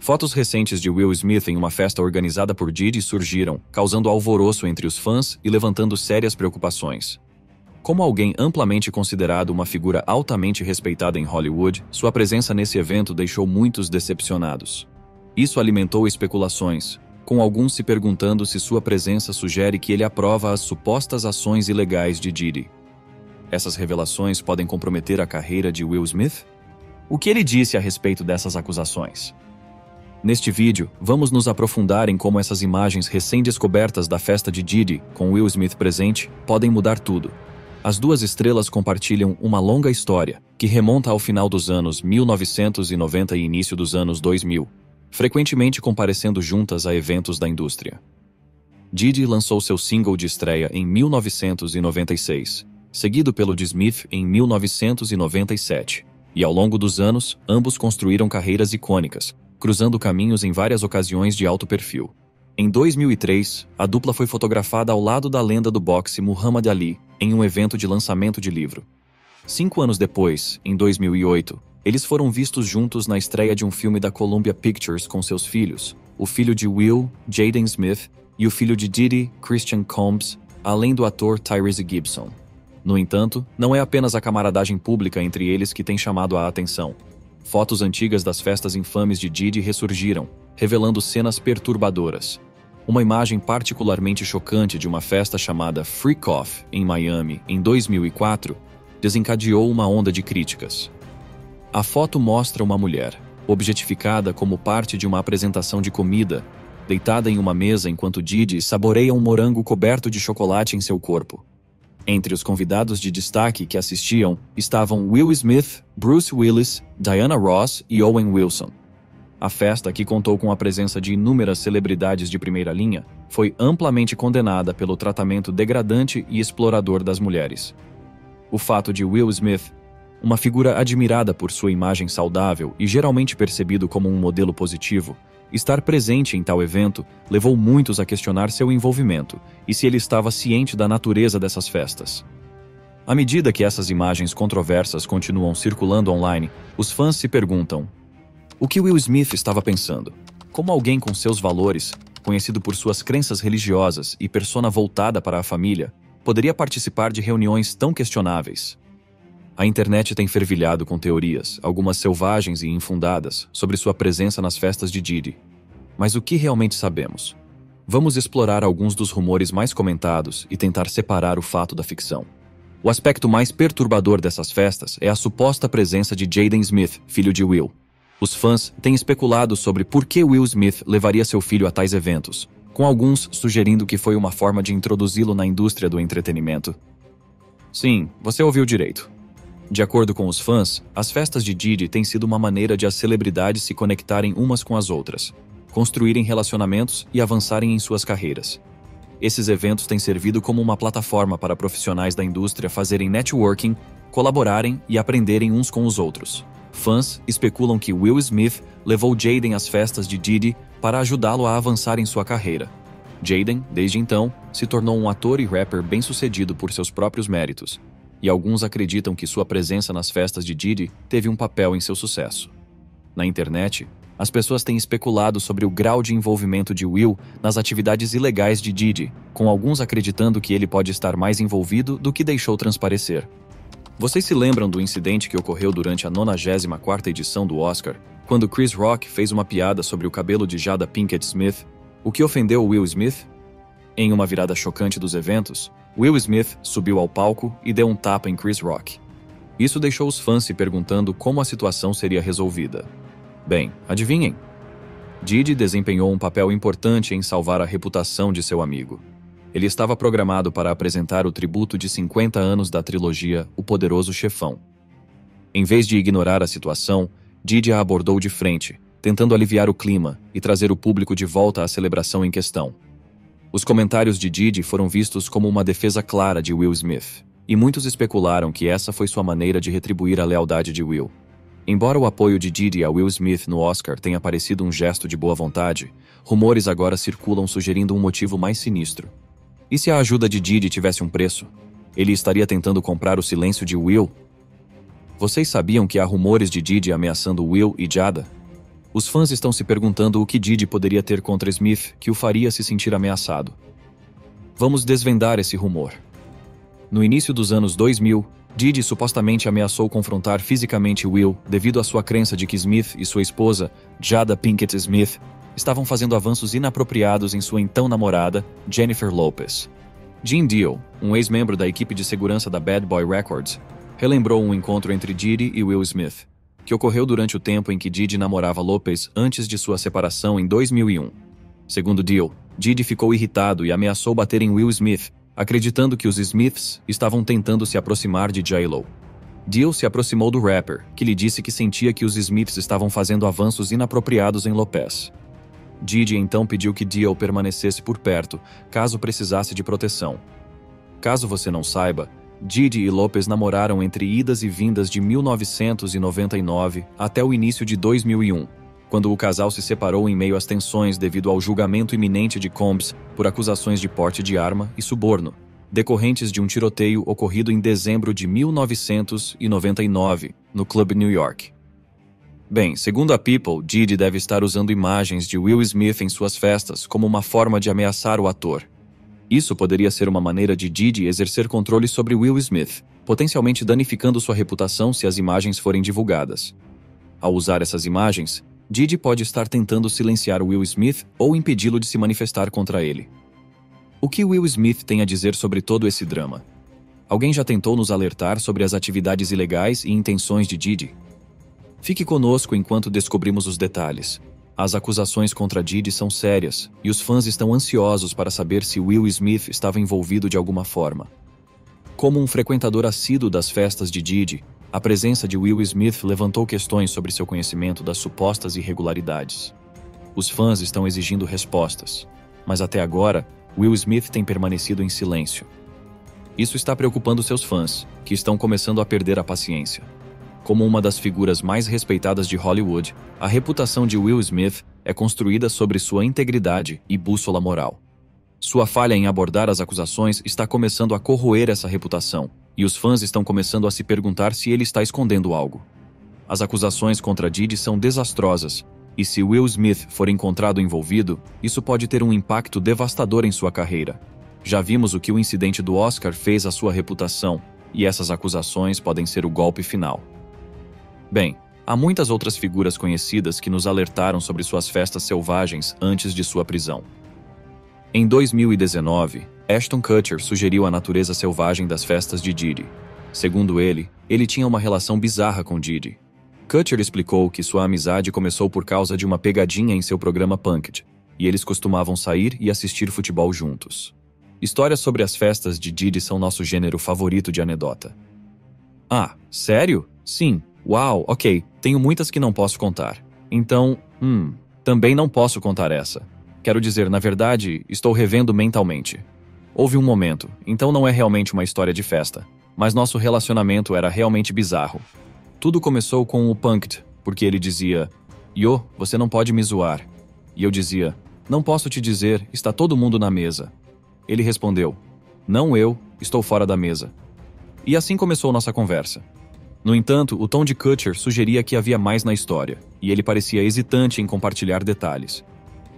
Fotos recentes de Will Smith em uma festa organizada por Diddy surgiram, causando alvoroço entre os fãs e levantando sérias preocupações. Como alguém amplamente considerado uma figura altamente respeitada em Hollywood, sua presença nesse evento deixou muitos decepcionados. Isso alimentou especulações, com alguns se perguntando se sua presença sugere que ele aprova as supostas ações ilegais de Diddy. Essas revelações podem comprometer a carreira de Will Smith? O que ele disse a respeito dessas acusações? Neste vídeo, vamos nos aprofundar em como essas imagens recém-descobertas da festa de Diddy, com Will Smith presente, podem mudar tudo. As duas estrelas compartilham uma longa história, que remonta ao final dos anos 1990 e início dos anos 2000, frequentemente comparecendo juntas a eventos da indústria. Diddy lançou seu single de estreia em 1996, seguido pelo de Smith em 1997, e ao longo dos anos, ambos construíram carreiras icônicas, cruzando caminhos em várias ocasiões de alto perfil. Em 2003, a dupla foi fotografada ao lado da lenda do boxe Muhammad Ali, em um evento de lançamento de livro. 5 anos depois, em 2008, eles foram vistos juntos na estreia de um filme da Columbia Pictures com seus filhos, o filho de Will, Jaden Smith, e o filho de Diddy, Christian Combs, além do ator Tyrese Gibson. No entanto, não é apenas a camaradagem pública entre eles que tem chamado a atenção. Fotos antigas das festas infames de Diddy ressurgiram, revelando cenas perturbadoras. Uma imagem particularmente chocante de uma festa chamada Freak Off, em Miami, em 2004, desencadeou uma onda de críticas. A foto mostra uma mulher, objetificada como parte de uma apresentação de comida, deitada em uma mesa enquanto Diddy saboreia um morango coberto de chocolate em seu corpo. Entre os convidados de destaque que assistiam estavam Will Smith, Bruce Willis, Diana Ross e Owen Wilson. A festa, que contou com a presença de inúmeras celebridades de primeira linha, foi amplamente condenada pelo tratamento degradante e explorador das mulheres. O fato de Will Smith, uma figura admirada por sua imagem saudável e geralmente percebido como um modelo positivo, estar presente em tal evento levou muitos a questionar seu envolvimento e se ele estava ciente da natureza dessas festas. À medida que essas imagens controversas continuam circulando online, os fãs se perguntam: o que Will Smith estava pensando? Como alguém com seus valores, conhecido por suas crenças religiosas e persona voltada para a família, poderia participar de reuniões tão questionáveis? A internet tem fervilhado com teorias, algumas selvagens e infundadas, sobre sua presença nas festas de Diddy. Mas o que realmente sabemos? Vamos explorar alguns dos rumores mais comentados e tentar separar o fato da ficção. O aspecto mais perturbador dessas festas é a suposta presença de Jaden Smith, filho de Will. Os fãs têm especulado sobre por que Will Smith levaria seu filho a tais eventos, com alguns sugerindo que foi uma forma de introduzi-lo na indústria do entretenimento. Sim, você ouviu direito. De acordo com os fãs, as festas de Diddy têm sido uma maneira de as celebridades se conectarem umas com as outras, construírem relacionamentos e avançarem em suas carreiras. Esses eventos têm servido como uma plataforma para profissionais da indústria fazerem networking, colaborarem e aprenderem uns com os outros. Fãs especulam que Will Smith levou Jaden às festas de Diddy para ajudá-lo a avançar em sua carreira. Jaden, desde então, se tornou um ator e rapper bem-sucedido por seus próprios méritos, e alguns acreditam que sua presença nas festas de Diddy teve um papel em seu sucesso. Na internet, as pessoas têm especulado sobre o grau de envolvimento de Will nas atividades ilegais de Diddy, com alguns acreditando que ele pode estar mais envolvido do que deixou transparecer. Vocês se lembram do incidente que ocorreu durante a 94ª edição do Oscar, quando Chris Rock fez uma piada sobre o cabelo de Jada Pinkett Smith, o que ofendeu Will Smith? Em uma virada chocante dos eventos, Will Smith subiu ao palco e deu um tapa em Chris Rock. Isso deixou os fãs se perguntando como a situação seria resolvida. Bem, adivinhem? Diddy desempenhou um papel importante em salvar a reputação de seu amigo. Ele estava programado para apresentar o tributo de 50 anos da trilogia O Poderoso Chefão. Em vez de ignorar a situação, Diddy a abordou de frente, tentando aliviar o clima e trazer o público de volta à celebração em questão. Os comentários de Diddy foram vistos como uma defesa clara de Will Smith, e muitos especularam que essa foi sua maneira de retribuir a lealdade de Will. Embora o apoio de Diddy a Will Smith no Oscar tenha parecido um gesto de boa vontade, rumores agora circulam sugerindo um motivo mais sinistro. E se a ajuda de Diddy tivesse um preço? Ele estaria tentando comprar o silêncio de Will? Vocês sabiam que há rumores de Diddy ameaçando Will e Jada? Os fãs estão se perguntando o que Diddy poderia ter contra Smith que o faria se sentir ameaçado. Vamos desvendar esse rumor. No início dos anos 2000, Diddy supostamente ameaçou confrontar fisicamente Will devido à sua crença de que Smith e sua esposa, Jada Pinkett Smith, estavam fazendo avanços inapropriados em sua então namorada, Jennifer Lopez. Gene Deal, um ex-membro da equipe de segurança da Bad Boy Records, relembrou um encontro entre Diddy e Will Smith, que ocorreu durante o tempo em que Diddy namorava Lopez antes de sua separação em 2001. Segundo Deal, Diddy ficou irritado e ameaçou bater em Will Smith, acreditando que os Smiths estavam tentando se aproximar de J-Lo. Deal se aproximou do rapper, que lhe disse que sentia que os Smiths estavam fazendo avanços inapropriados em Lopez. Diddy então pediu que Deal permanecesse por perto, caso precisasse de proteção. Caso você não saiba, Diddy e Lopez namoraram entre idas e vindas de 1999 até o início de 2001, quando o casal se separou em meio às tensões devido ao julgamento iminente de Combs por acusações de porte de arma e suborno, decorrentes de um tiroteio ocorrido em dezembro de 1999, no Club New York. Bem, segundo a People, Diddy deve estar usando imagens de Will Smith em suas festas como uma forma de ameaçar o ator. Isso poderia ser uma maneira de Diddy exercer controle sobre Will Smith, potencialmente danificando sua reputação se as imagens forem divulgadas. Ao usar essas imagens, Diddy pode estar tentando silenciar Will Smith ou impedi-lo de se manifestar contra ele. O que Will Smith tem a dizer sobre todo esse drama? Alguém já tentou nos alertar sobre as atividades ilegais e intenções de Diddy? Fique conosco enquanto descobrimos os detalhes. As acusações contra Diddy são sérias, e os fãs estão ansiosos para saber se Will Smith estava envolvido de alguma forma. Como um frequentador assíduo das festas de Diddy, a presença de Will Smith levantou questões sobre seu conhecimento das supostas irregularidades. Os fãs estão exigindo respostas, mas até agora, Will Smith tem permanecido em silêncio. Isso está preocupando seus fãs, que estão começando a perder a paciência. Como uma das figuras mais respeitadas de Hollywood, a reputação de Will Smith é construída sobre sua integridade e bússola moral. Sua falha em abordar as acusações está começando a corroer essa reputação, e os fãs estão começando a se perguntar se ele está escondendo algo. As acusações contra Diddy são desastrosas, e se Will Smith for encontrado envolvido, isso pode ter um impacto devastador em sua carreira. Já vimos o que o incidente do Oscar fez à sua reputação, e essas acusações podem ser o golpe final. Bem, há muitas outras figuras conhecidas que nos alertaram sobre suas festas selvagens antes de sua prisão. Em 2019, Ashton Kutcher sugeriu a natureza selvagem das festas de Diddy. Segundo ele tinha uma relação bizarra com Diddy. Kutcher explicou que sua amizade começou por causa de uma pegadinha em seu programa Punk'd, e eles costumavam sair e assistir futebol juntos. Histórias sobre as festas de Diddy são nosso gênero favorito de anedota. Ah, sério? Sim. Uau, ok, tenho muitas que não posso contar. Então, também não posso contar essa. Quero dizer, na verdade, estou revendo mentalmente. Houve um momento, então não é realmente uma história de festa, mas nosso relacionamento era realmente bizarro. Tudo começou com o Punk'd, porque ele dizia, "Yo, você não pode me zoar." E eu dizia, "Não posso te dizer, está todo mundo na mesa." Ele respondeu, "Não eu, estou fora da mesa." E assim começou nossa conversa. No entanto, o tom de Kutcher sugeria que havia mais na história, e ele parecia hesitante em compartilhar detalhes.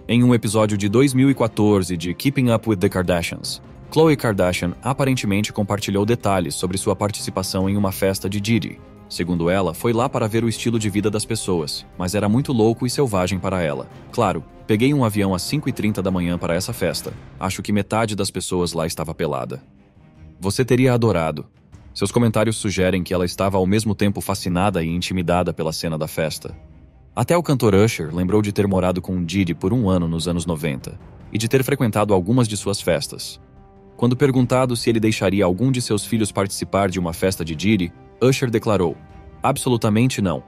Em um episódio de 2014 de Keeping Up with the Kardashians, Khloe Kardashian aparentemente compartilhou detalhes sobre sua participação em uma festa de Diddy. Segundo ela, foi lá para ver o estilo de vida das pessoas, mas era muito louco e selvagem para ela. Claro, peguei um avião às 5h30 da manhã para essa festa. Acho que metade das pessoas lá estava pelada. Você teria adorado. Seus comentários sugerem que ela estava ao mesmo tempo fascinada e intimidada pela cena da festa. Até o cantor Usher lembrou de ter morado com Diddy por um ano nos anos 90 e de ter frequentado algumas de suas festas. Quando perguntado se ele deixaria algum de seus filhos participar de uma festa de Diddy, Usher declarou, "Absolutamente não."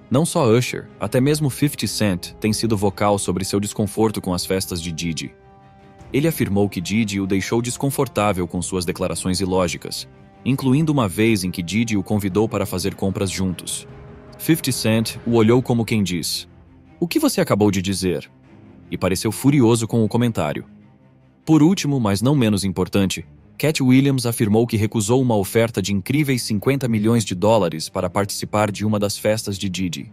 Não só Usher, até mesmo 50 Cent tem sido vocal sobre seu desconforto com as festas de Diddy. Ele afirmou que Diddy o deixou desconfortável com suas declarações ilógicas, incluindo uma vez em que Diddy o convidou para fazer compras juntos. 50 Cent o olhou como quem diz, "O que você acabou de dizer?" E pareceu furioso com o comentário. Por último, mas não menos importante, Cat Williams afirmou que recusou uma oferta de incríveis $50 milhões para participar de uma das festas de Diddy.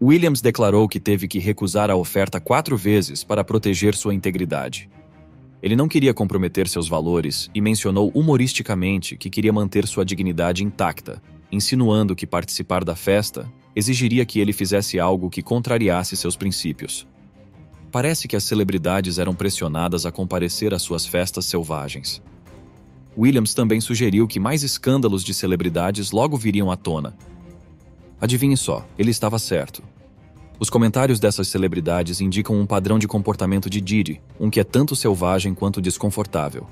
Williams declarou que teve que recusar a oferta 4 vezes para proteger sua integridade. Ele não queria comprometer seus valores e mencionou humoristicamente que queria manter sua dignidade intacta, insinuando que participar da festa exigiria que ele fizesse algo que contrariasse seus princípios. Parece que as celebridades eram pressionadas a comparecer às suas festas selvagens. Williams também sugeriu que mais escândalos de celebridades logo viriam à tona. Adivinhe só, ele estava certo. Os comentários dessas celebridades indicam um padrão de comportamento de Diddy, um que é tanto selvagem quanto desconfortável.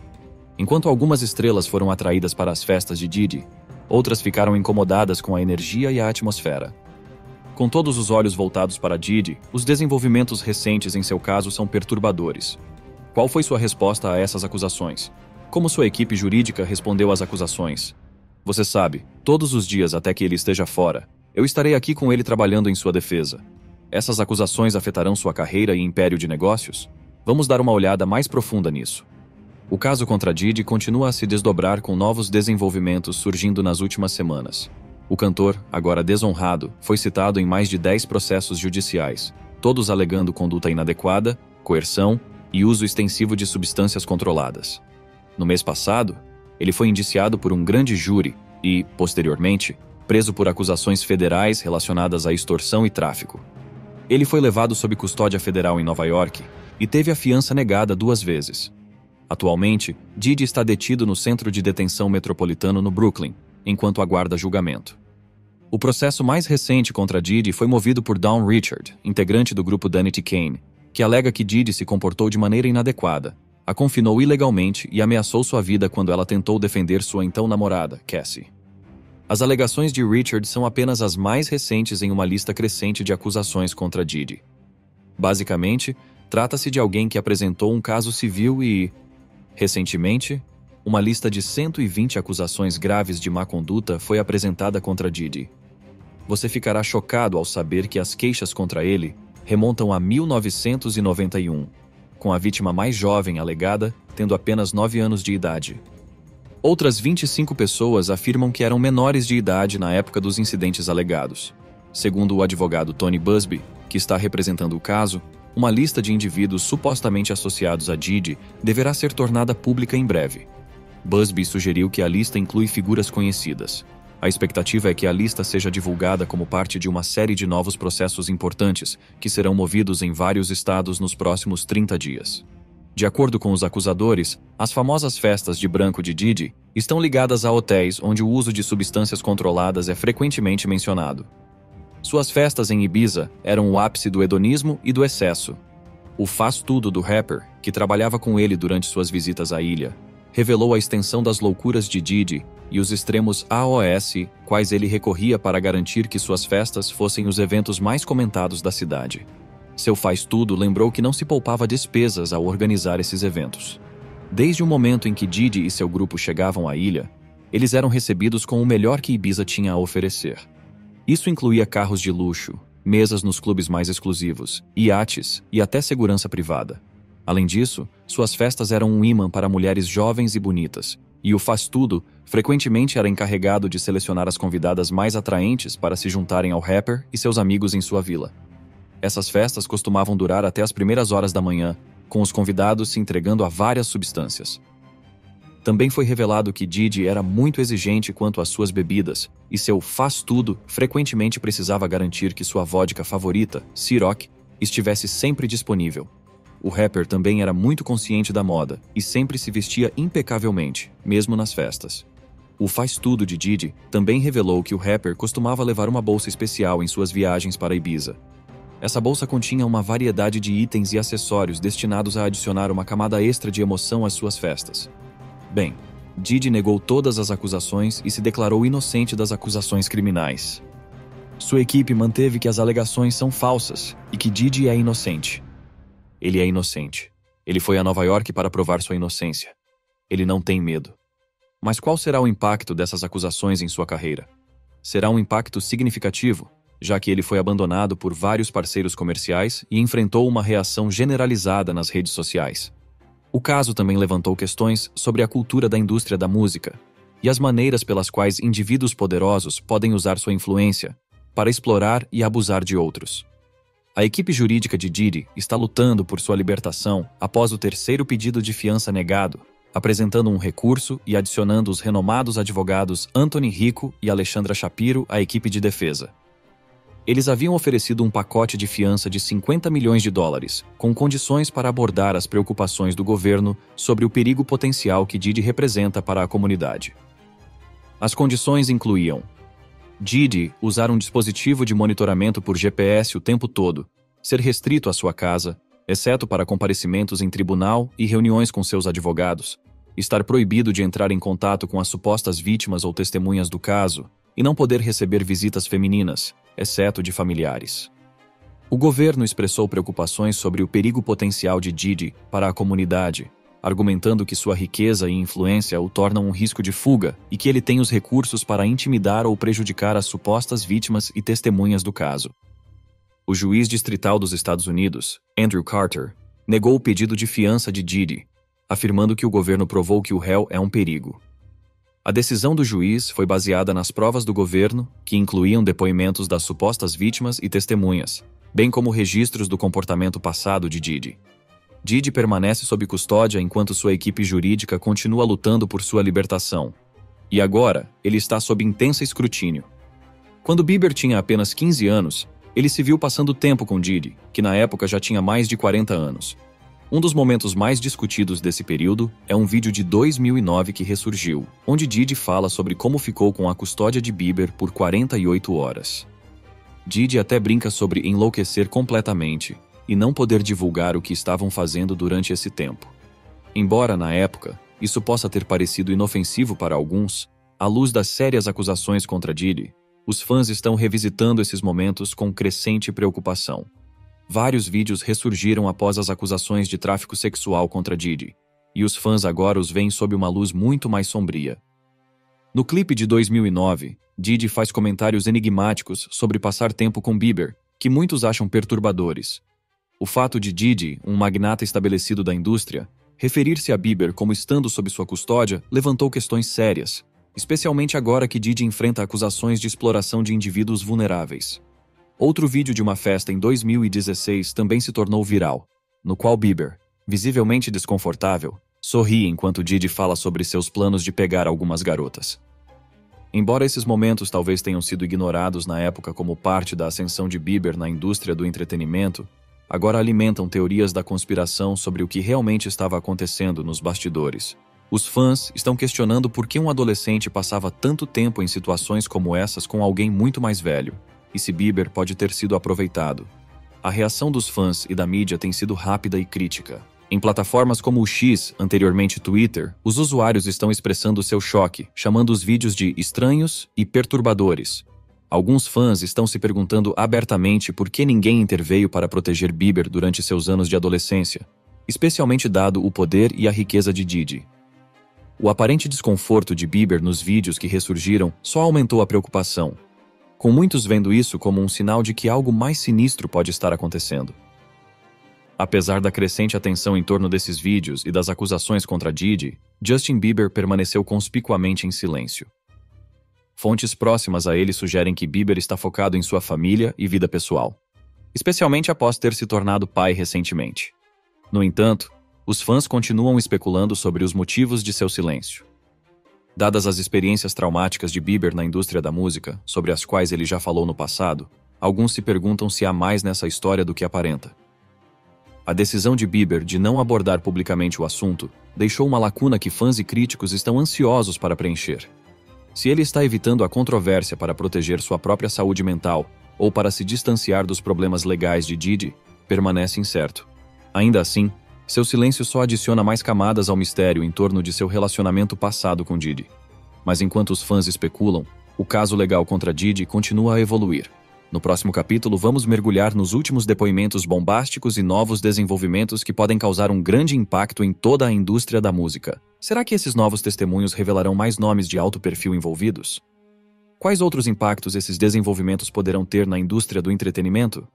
Enquanto algumas estrelas foram atraídas para as festas de Diddy, outras ficaram incomodadas com a energia e a atmosfera. Com todos os olhos voltados para Diddy, os desenvolvimentos recentes em seu caso são perturbadores. Qual foi sua resposta a essas acusações? Como sua equipe jurídica respondeu às acusações? Você sabe, todos os dias até que ele esteja fora, eu estarei aqui com ele trabalhando em sua defesa. Essas acusações afetarão sua carreira e império de negócios? Vamos dar uma olhada mais profunda nisso. O caso contra Diddy continua a se desdobrar com novos desenvolvimentos surgindo nas últimas semanas. O cantor, agora desonrado, foi citado em mais de 10 processos judiciais, todos alegando conduta inadequada, coerção e uso extensivo de substâncias controladas. No mês passado, ele foi indiciado por um grande júri e, posteriormente, preso por acusações federais relacionadas à extorsão e tráfico. Ele foi levado sob custódia federal em Nova York e teve a fiança negada 2 vezes. Atualmente, Diddy está detido no Centro de Detenção Metropolitano no Brooklyn, enquanto aguarda julgamento. O processo mais recente contra Diddy foi movido por Dawn Richard, integrante do grupo Danity Kane, que alega que Diddy se comportou de maneira inadequada, a confinou ilegalmente e ameaçou sua vida quando ela tentou defender sua então namorada, Cassie. As alegações de Richard são apenas as mais recentes em uma lista crescente de acusações contra Diddy. Basicamente, trata-se de alguém que apresentou um caso civil e, recentemente, uma lista de 120 acusações graves de má conduta foi apresentada contra Diddy. Você ficará chocado ao saber que as queixas contra ele remontam a 1991, com a vítima mais jovem alegada tendo apenas 9 anos de idade. Outras 25 pessoas afirmam que eram menores de idade na época dos incidentes alegados. Segundo o advogado Tony Buzbee, que está representando o caso, uma lista de indivíduos supostamente associados a Diddy deverá ser tornada pública em breve. Buzbee sugeriu que a lista inclui figuras conhecidas. A expectativa é que a lista seja divulgada como parte de uma série de novos processos importantes que serão movidos em vários estados nos próximos 30 dias. De acordo com os acusadores, as famosas festas de branco de Diddy estão ligadas a hotéis onde o uso de substâncias controladas é frequentemente mencionado. Suas festas em Ibiza eram o ápice do hedonismo e do excesso. O faz-tudo do rapper, que trabalhava com ele durante suas visitas à ilha, revelou a extensão das loucuras de Diddy e os extremos AOS, quais ele recorria para garantir que suas festas fossem os eventos mais comentados da cidade. Seu faz-tudo lembrou que não se poupava despesas ao organizar esses eventos. Desde o momento em que Diddy e seu grupo chegavam à ilha, eles eram recebidos com o melhor que Ibiza tinha a oferecer. Isso incluía carros de luxo, mesas nos clubes mais exclusivos, iates e até segurança privada. Além disso, suas festas eram um imã para mulheres jovens e bonitas, e o faz-tudo frequentemente era encarregado de selecionar as convidadas mais atraentes para se juntarem ao rapper e seus amigos em sua vila. Essas festas costumavam durar até as primeiras horas da manhã, com os convidados se entregando a várias substâncias. Também foi revelado que Diddy era muito exigente quanto às suas bebidas, e seu faz-tudo frequentemente precisava garantir que sua vodka favorita, Ciroc, estivesse sempre disponível. O rapper também era muito consciente da moda e sempre se vestia impecavelmente, mesmo nas festas. O faz-tudo de Diddy também revelou que o rapper costumava levar uma bolsa especial em suas viagens para Ibiza. Essa bolsa continha uma variedade de itens e acessórios destinados a adicionar uma camada extra de emoção às suas festas. Bem, Diddy negou todas as acusações e se declarou inocente das acusações criminais. Sua equipe manteve que as alegações são falsas e que Diddy é inocente. Ele é inocente. Ele foi a Nova York para provar sua inocência. Ele não tem medo. Mas qual será o impacto dessas acusações em sua carreira? Será um impacto significativo, já que ele foi abandonado por vários parceiros comerciais e enfrentou uma reação generalizada nas redes sociais. O caso também levantou questões sobre a cultura da indústria da música e as maneiras pelas quais indivíduos poderosos podem usar sua influência, como Diddy, para manipular a opinião pública. Diddy, para explorar e abusar de outros. A equipe jurídica de Diddy está lutando por sua libertação após o terceiro pedido de fiança negado, apresentando um recurso e adicionando os renomados advogados Anthony Rico e Alexandra Shapiro à equipe de defesa. Eles haviam oferecido um pacote de fiança de 50 milhões de dólares, com condições para abordar as preocupações do governo sobre o perigo potencial que Diddy representa para a comunidade. As condições incluíam Diddy usar um dispositivo de monitoramento por GPS o tempo todo, ser restrito à sua casa, exceto para comparecimentos em tribunal e reuniões com seus advogados, estar proibido de entrar em contato com as supostas vítimas ou testemunhas do caso e não poder receber visitas femininas, exceto de familiares. O governo expressou preocupações sobre o perigo potencial de Diddy para a comunidade, argumentando que sua riqueza e influência o tornam um risco de fuga e que ele tem os recursos para intimidar ou prejudicar as supostas vítimas e testemunhas do caso. O juiz distrital dos Estados Unidos, Andrew Carter, negou o pedido de fiança de Diddy, afirmando que o governo provou que o réu é um perigo. A decisão do juiz foi baseada nas provas do governo, que incluíam depoimentos das supostas vítimas e testemunhas, bem como registros do comportamento passado de Diddy. Diddy permanece sob custódia enquanto sua equipe jurídica continua lutando por sua libertação. E agora, ele está sob intenso escrutínio. Quando Bieber tinha apenas 15 anos, ele se viu passando tempo com Diddy, que na época já tinha mais de 40 anos. Um dos momentos mais discutidos desse período é um vídeo de 2009 que ressurgiu, onde Diddy fala sobre como ficou com a custódia de Bieber por 48 horas. Diddy até brinca sobre enlouquecer completamente e não poder divulgar o que estavam fazendo durante esse tempo. Embora, na época, isso possa ter parecido inofensivo para alguns, à luz das sérias acusações contra Diddy, os fãs estão revisitando esses momentos com crescente preocupação. Vários vídeos ressurgiram após as acusações de tráfico sexual contra Diddy, e os fãs agora os veem sob uma luz muito mais sombria. No clipe de 2009, Diddy faz comentários enigmáticos sobre passar tempo com Bieber, que muitos acham perturbadores. O fato de Diddy, um magnata estabelecido da indústria, referir-se a Bieber como estando sob sua custódia levantou questões sérias, especialmente agora que Diddy enfrenta acusações de exploração de indivíduos vulneráveis. Outro vídeo de uma festa em 2016 também se tornou viral, no qual Bieber, visivelmente desconfortável, sorri enquanto Diddy fala sobre seus planos de pegar algumas garotas. Embora esses momentos talvez tenham sido ignorados na época como parte da ascensão de Bieber na indústria do entretenimento, agora alimentam teorias da conspiração sobre o que realmente estava acontecendo nos bastidores. Os fãs estão questionando por que um adolescente passava tanto tempo em situações como essas com alguém muito mais velho, e se Bieber pode ter sido aproveitado. A reação dos fãs e da mídia tem sido rápida e crítica. Em plataformas como o X, anteriormente Twitter, os usuários estão expressando seu choque, chamando os vídeos de estranhos e perturbadores. Alguns fãs estão se perguntando abertamente por que ninguém interveio para proteger Bieber durante seus anos de adolescência, especialmente dado o poder e a riqueza de Diddy. O aparente desconforto de Bieber nos vídeos que ressurgiram só aumentou a preocupação, com muitos vendo isso como um sinal de que algo mais sinistro pode estar acontecendo. Apesar da crescente atenção em torno desses vídeos e das acusações contra Diddy, Justin Bieber permaneceu conspicuamente em silêncio. Fontes próximas a ele sugerem que Bieber está focado em sua família e vida pessoal, especialmente após ter se tornado pai recentemente. No entanto, os fãs continuam especulando sobre os motivos de seu silêncio. Dadas as experiências traumáticas de Bieber na indústria da música, sobre as quais ele já falou no passado, alguns se perguntam se há mais nessa história do que aparenta. A decisão de Bieber de não abordar publicamente o assunto deixou uma lacuna que fãs e críticos estão ansiosos para preencher. Se ele está evitando a controvérsia para proteger sua própria saúde mental ou para se distanciar dos problemas legais de Diddy, permanece incerto. Ainda assim, seu silêncio só adiciona mais camadas ao mistério em torno de seu relacionamento passado com Diddy. Mas enquanto os fãs especulam, o caso legal contra Diddy continua a evoluir. No próximo capítulo, vamos mergulhar nos últimos depoimentos bombásticos e novos desenvolvimentos que podem causar um grande impacto em toda a indústria da música. Será que esses novos testemunhos revelarão mais nomes de alto perfil envolvidos? Quais outros impactos esses desenvolvimentos poderão ter na indústria do entretenimento?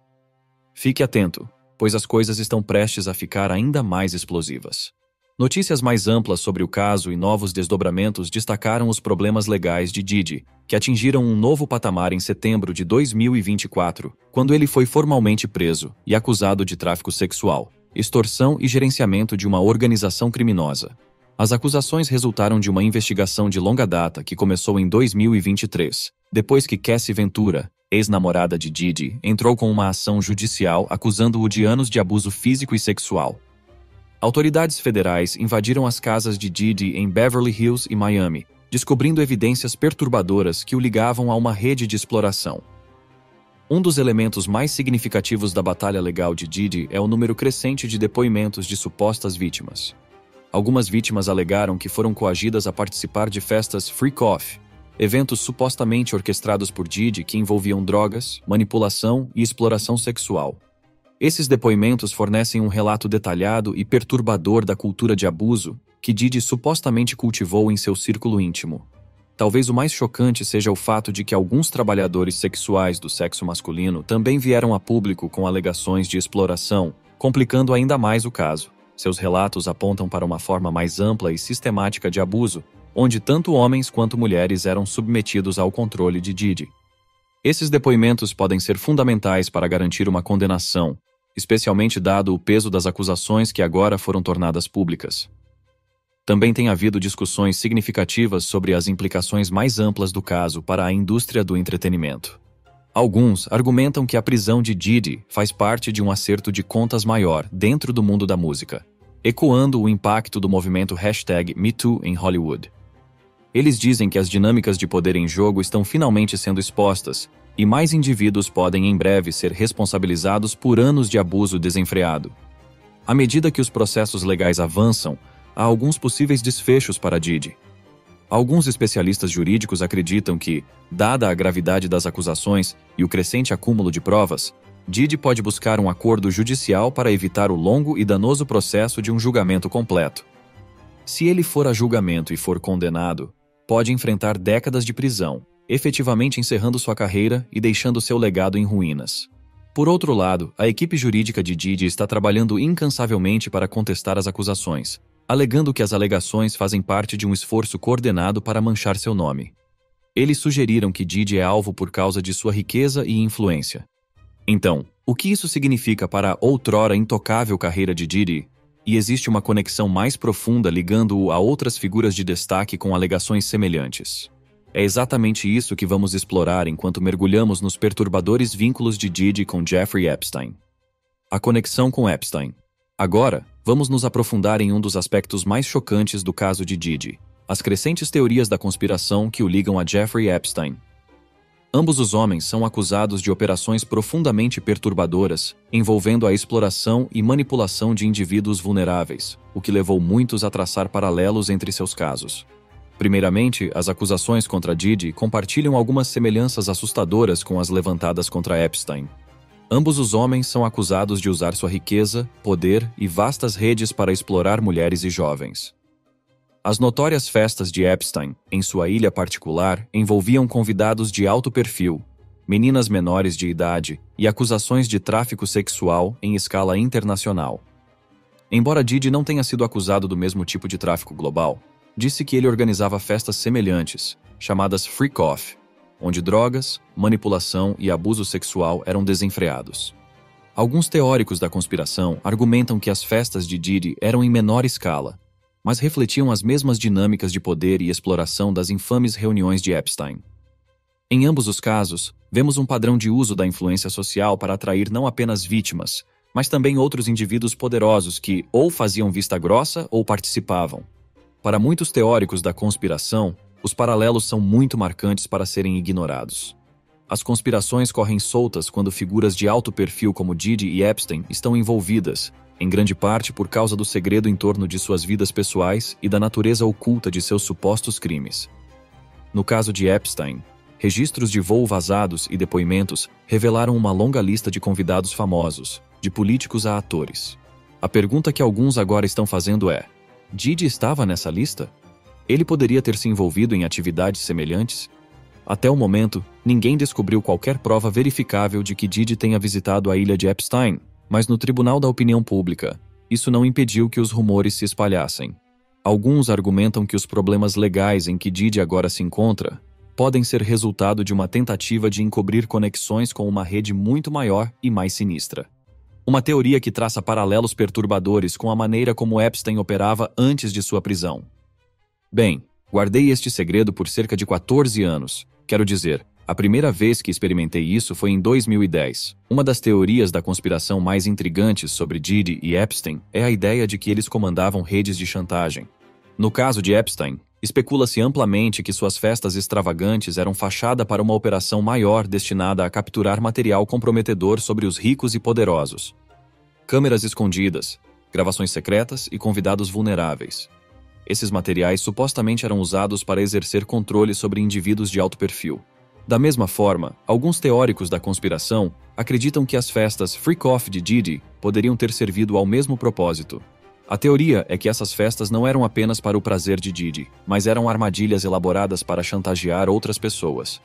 Fique atento, pois as coisas estão prestes a ficar ainda mais explosivas. Notícias mais amplas sobre o caso e novos desdobramentos destacaram os problemas legais de Diddy, que atingiram um novo patamar em setembro de 2024, quando ele foi formalmente preso e acusado de tráfico sexual, extorsão e gerenciamento de uma organização criminosa. As acusações resultaram de uma investigação de longa data que começou em 2023, depois que Cassie Ventura, ex-namorada de Diddy, entrou com uma ação judicial acusando-o de anos de abuso físico e sexual. Autoridades federais invadiram as casas de Diddy em Beverly Hills e Miami, descobrindo evidências perturbadoras que o ligavam a uma rede de exploração. Um dos elementos mais significativos da batalha legal de Diddy é o número crescente de depoimentos de supostas vítimas. Algumas vítimas alegaram que foram coagidas a participar de festas freak-off, eventos supostamente orquestrados por Diddy que envolviam drogas, manipulação e exploração sexual. Esses depoimentos fornecem um relato detalhado e perturbador da cultura de abuso que Diddy supostamente cultivou em seu círculo íntimo. Talvez o mais chocante seja o fato de que alguns trabalhadores sexuais do sexo masculino também vieram a público com alegações de exploração, complicando ainda mais o caso. Seus relatos apontam para uma forma mais ampla e sistemática de abuso, onde tanto homens quanto mulheres eram submetidos ao controle de Diddy. Esses depoimentos podem ser fundamentais para garantir uma condenação, especialmente dado o peso das acusações que agora foram tornadas públicas. Também tem havido discussões significativas sobre as implicações mais amplas do caso para a indústria do entretenimento. Alguns argumentam que a prisão de Diddy faz parte de um acerto de contas maior dentro do mundo da música, ecoando o impacto do movimento #MeToo em Hollywood. Eles dizem que as dinâmicas de poder em jogo estão finalmente sendo expostas, e mais indivíduos podem em breve ser responsabilizados por anos de abuso desenfreado. À medida que os processos legais avançam, há alguns possíveis desfechos para Diddy. Alguns especialistas jurídicos acreditam que, dada a gravidade das acusações e o crescente acúmulo de provas, Diddy pode buscar um acordo judicial para evitar o longo e danoso processo de um julgamento completo. Se ele for a julgamento e for condenado, pode enfrentar décadas de prisão, efetivamente encerrando sua carreira e deixando seu legado em ruínas. Por outro lado, a equipe jurídica de Diddy está trabalhando incansavelmente para contestar as acusações, alegando que as alegações fazem parte de um esforço coordenado para manchar seu nome. Eles sugeriram que Diddy é alvo por causa de sua riqueza e influência. Então, o que isso significa para a outrora intocável carreira de Diddy? E existe uma conexão mais profunda ligando-o a outras figuras de destaque com alegações semelhantes. É exatamente isso que vamos explorar enquanto mergulhamos nos perturbadores vínculos de Diddy com Jeffrey Epstein. A conexão com Epstein. Agora, vamos nos aprofundar em um dos aspectos mais chocantes do caso de Diddy, as crescentes teorias da conspiração que o ligam a Jeffrey Epstein. Ambos os homens são acusados de operações profundamente perturbadoras, envolvendo a exploração e manipulação de indivíduos vulneráveis, o que levou muitos a traçar paralelos entre seus casos. Primeiramente, as acusações contra Diddy compartilham algumas semelhanças assustadoras com as levantadas contra Epstein. Ambos os homens são acusados de usar sua riqueza, poder e vastas redes para explorar mulheres e jovens. As notórias festas de Epstein, em sua ilha particular, envolviam convidados de alto perfil, meninas menores de idade e acusações de tráfico sexual em escala internacional. Embora Diddy não tenha sido acusado do mesmo tipo de tráfico global, disse que ele organizava festas semelhantes, chamadas freak-off, onde drogas, manipulação e abuso sexual eram desenfreados. Alguns teóricos da conspiração argumentam que as festas de Diddy eram em menor escala, mas refletiam as mesmas dinâmicas de poder e exploração das infames reuniões de Epstein. Em ambos os casos, vemos um padrão de uso da influência social para atrair não apenas vítimas, mas também outros indivíduos poderosos que ou faziam vista grossa ou participavam. Para muitos teóricos da conspiração, os paralelos são muito marcantes para serem ignorados. As conspirações correm soltas quando figuras de alto perfil como Diddy e Epstein estão envolvidas, em grande parte por causa do segredo em torno de suas vidas pessoais e da natureza oculta de seus supostos crimes. No caso de Epstein, registros de voo vazados e depoimentos revelaram uma longa lista de convidados famosos, de políticos a atores. A pergunta que alguns agora estão fazendo é: Diddy estava nessa lista? Ele poderia ter se envolvido em atividades semelhantes? Até o momento, ninguém descobriu qualquer prova verificável de que Diddy tenha visitado a ilha de Epstein, mas no Tribunal da Opinião Pública, isso não impediu que os rumores se espalhassem. Alguns argumentam que os problemas legais em que Diddy agora se encontra podem ser resultado de uma tentativa de encobrir conexões com uma rede muito maior e mais sinistra. Uma teoria que traça paralelos perturbadores com a maneira como Epstein operava antes de sua prisão. Bem, guardei este segredo por cerca de 14 anos. Quero dizer, a primeira vez que experimentei isso foi em 2010. Uma das teorias da conspiração mais intrigantes sobre Diddy e Epstein é a ideia de que eles comandavam redes de chantagem. No caso de Epstein, especula-se amplamente que suas festas extravagantes eram fachada para uma operação maior destinada a capturar material comprometedor sobre os ricos e poderosos. Câmeras escondidas, gravações secretas e convidados vulneráveis. Esses materiais supostamente eram usados para exercer controle sobre indivíduos de alto perfil. Da mesma forma, alguns teóricos da conspiração acreditam que as festas freak-off de Diddy poderiam ter servido ao mesmo propósito. A teoria é que essas festas não eram apenas para o prazer de Diddy, mas eram armadilhas elaboradas para chantagear outras pessoas.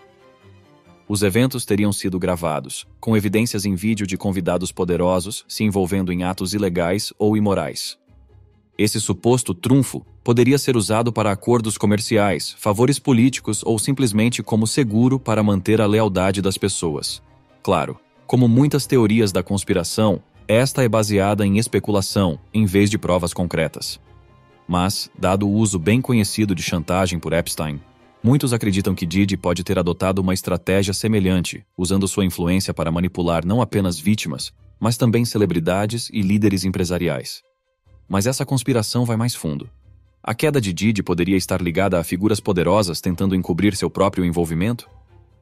Os eventos teriam sido gravados, com evidências em vídeo de convidados poderosos se envolvendo em atos ilegais ou imorais. Esse suposto trunfo poderia ser usado para acordos comerciais, favores políticos ou simplesmente como seguro para manter a lealdade das pessoas. Claro, como muitas teorias da conspiração, esta é baseada em especulação, em vez de provas concretas. Mas, dado o uso bem conhecido de chantagem por Epstein, muitos acreditam que Diddy pode ter adotado uma estratégia semelhante, usando sua influência para manipular não apenas vítimas, mas também celebridades e líderes empresariais. Mas essa conspiração vai mais fundo. A queda de Diddy poderia estar ligada a figuras poderosas tentando encobrir seu próprio envolvimento?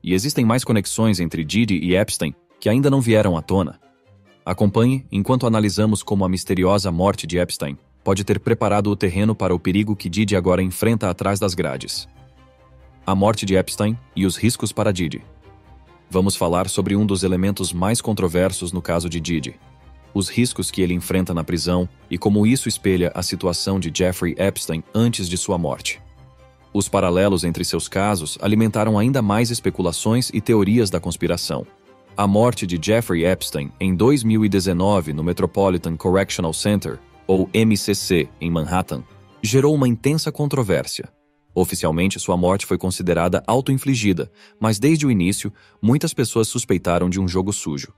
E existem mais conexões entre Diddy e Epstein que ainda não vieram à tona. Acompanhe enquanto analisamos como a misteriosa morte de Epstein pode ter preparado o terreno para o perigo que Diddy agora enfrenta atrás das grades. A morte de Epstein e os riscos para Diddy. Vamos falar sobre um dos elementos mais controversos no caso de Diddy: os riscos que ele enfrenta na prisão e como isso espelha a situação de Jeffrey Epstein antes de sua morte. Os paralelos entre seus casos alimentaram ainda mais especulações e teorias da conspiração. A morte de Jeffrey Epstein em 2019 no Metropolitan Correctional Center, ou MCC, em Manhattan, gerou uma intensa controvérsia. Oficialmente, sua morte foi considerada auto-infligida, mas desde o início, muitas pessoas suspeitaram de um jogo sujo.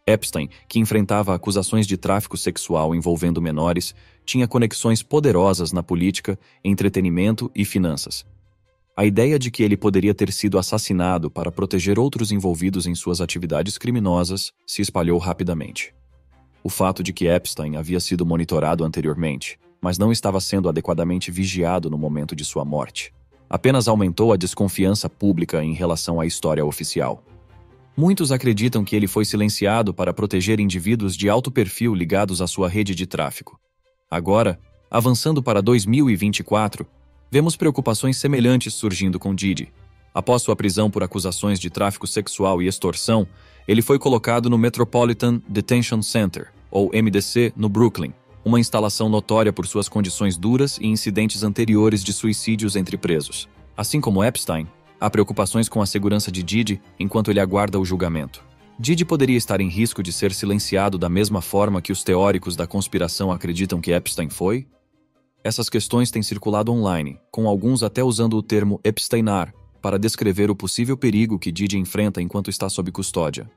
Epstein, que enfrentava acusações de tráfico sexual envolvendo menores, tinha conexões poderosas na política, entretenimento e finanças. A ideia de que ele poderia ter sido assassinado para proteger outros envolvidos em suas atividades criminosas se espalhou rapidamente. O fato de que Epstein havia sido monitorado anteriormente, mas não estava sendo adequadamente vigiado no momento de sua morte, apenas aumentou a desconfiança pública em relação à história oficial. Muitos acreditam que ele foi silenciado para proteger indivíduos de alto perfil ligados à sua rede de tráfico. Agora, avançando para 2024, vemos preocupações semelhantes surgindo com Diddy. Após sua prisão por acusações de tráfico sexual e extorsão, ele foi colocado no Metropolitan Detention Center, ou MDC, no Brooklyn, uma instalação notória por suas condições duras e incidentes anteriores de suicídios entre presos. Assim como Epstein, há preocupações com a segurança de Diddy enquanto ele aguarda o julgamento. Diddy poderia estar em risco de ser silenciado da mesma forma que os teóricos da conspiração acreditam que Epstein foi? Essas questões têm circulado online, com alguns até usando o termo Epsteinar para descrever o possível perigo que Diddy enfrenta enquanto está sob custódia.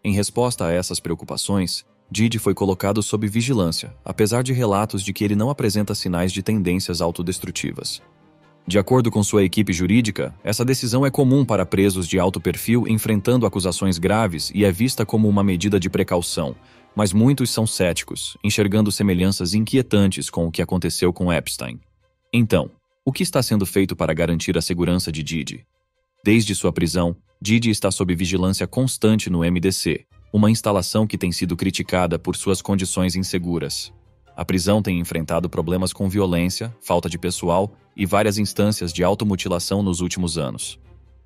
Em resposta a essas preocupações, Diddy foi colocado sob vigilância, apesar de relatos de que ele não apresenta sinais de tendências autodestrutivas. De acordo com sua equipe jurídica, essa decisão é comum para presos de alto perfil enfrentando acusações graves e é vista como uma medida de precaução, mas muitos são céticos, enxergando semelhanças inquietantes com o que aconteceu com Epstein. Então, o que está sendo feito para garantir a segurança de Diddy? Desde sua prisão, Diddy está sob vigilância constante no MDC, uma instalação que tem sido criticada por suas condições inseguras. A prisão tem enfrentado problemas com violência, falta de pessoal e várias instâncias de automutilação nos últimos anos.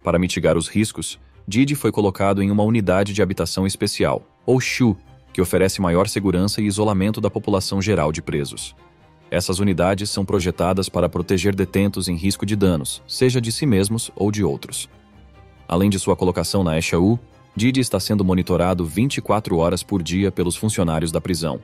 Para mitigar os riscos, Diddy foi colocado em uma unidade de habitação especial, ou SHU, que oferece maior segurança e isolamento da população geral de presos. Essas unidades são projetadas para proteger detentos em risco de danos, seja de si mesmos ou de outros. Além de sua colocação na SHU, Diddy está sendo monitorado 24 horas por dia pelos funcionários da prisão.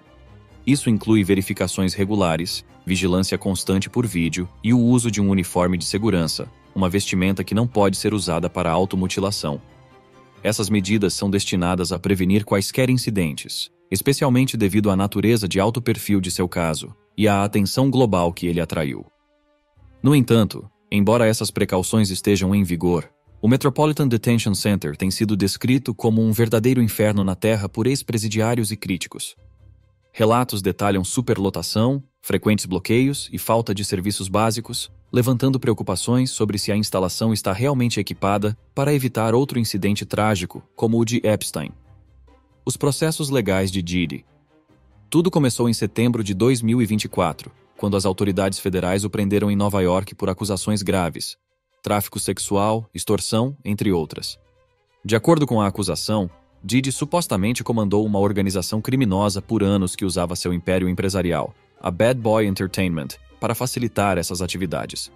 Isso inclui verificações regulares, vigilância constante por vídeo e o uso de um uniforme de segurança, uma vestimenta que não pode ser usada para automutilação. Essas medidas são destinadas a prevenir quaisquer incidentes, especialmente devido à natureza de alto perfil de seu caso e à atenção global que ele atraiu. No entanto, embora essas precauções estejam em vigor, o Metropolitan Detention Center tem sido descrito como um verdadeiro inferno na Terra por ex-presidiários e críticos. Relatos detalham superlotação, frequentes bloqueios e falta de serviços básicos, levantando preocupações sobre se a instalação está realmente equipada para evitar outro incidente trágico, como o de Epstein. Os processos legais de Diddy. Tudo começou em setembro de 2024, quando as autoridades federais o prenderam em Nova York por acusações graves, tráfico sexual, extorsão, entre outras. De acordo com a acusação, Diddy supostamente comandou uma organização criminosa por anos que usava seu império empresarial, a Bad Boy Entertainment, para facilitar essas atividades.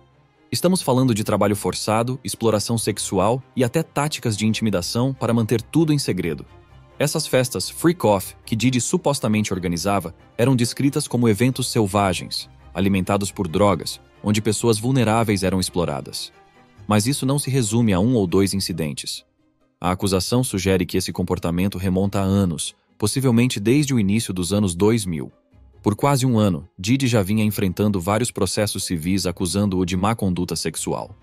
Estamos falando de trabalho forçado, exploração sexual e até táticas de intimidação para manter tudo em segredo. Essas festas freak-off que Diddy supostamente organizava eram descritas como eventos selvagens, alimentados por drogas, onde pessoas vulneráveis eram exploradas. Mas isso não se resume a 1 ou 2 incidentes. A acusação sugere que esse comportamento remonta a anos, possivelmente desde o início dos anos 2000. Por quase um ano, Diddy já vinha enfrentando vários processos civis acusando-o de má conduta sexual.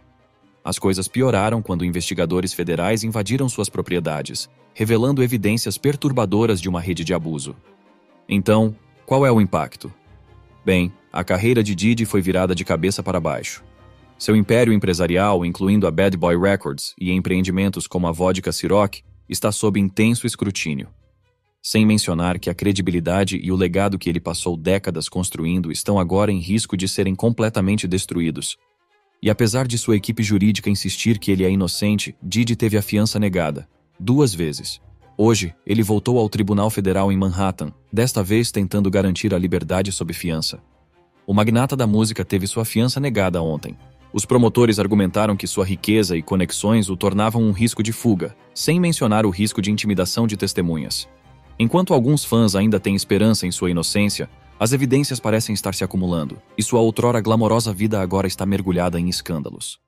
As coisas pioraram quando investigadores federais invadiram suas propriedades, revelando evidências perturbadoras de uma rede de abuso. Então, qual é o impacto? Bem, a carreira de Diddy foi virada de cabeça para baixo. Seu império empresarial, incluindo a Bad Boy Records e empreendimentos como a vodka Ciroc, está sob intenso escrutínio. Sem mencionar que a credibilidade e o legado que ele passou décadas construindo estão agora em risco de serem completamente destruídos. E apesar de sua equipe jurídica insistir que ele é inocente, Diddy teve a fiança negada, 2 vezes. Hoje, ele voltou ao Tribunal Federal em Manhattan, desta vez tentando garantir a liberdade sob fiança. O magnata da música teve sua fiança negada ontem. Os promotores argumentaram que sua riqueza e conexões o tornavam um risco de fuga, sem mencionar o risco de intimidação de testemunhas. Enquanto alguns fãs ainda têm esperança em sua inocência, as evidências parecem estar se acumulando, e sua outrora glamourosa vida agora está mergulhada em escândalos.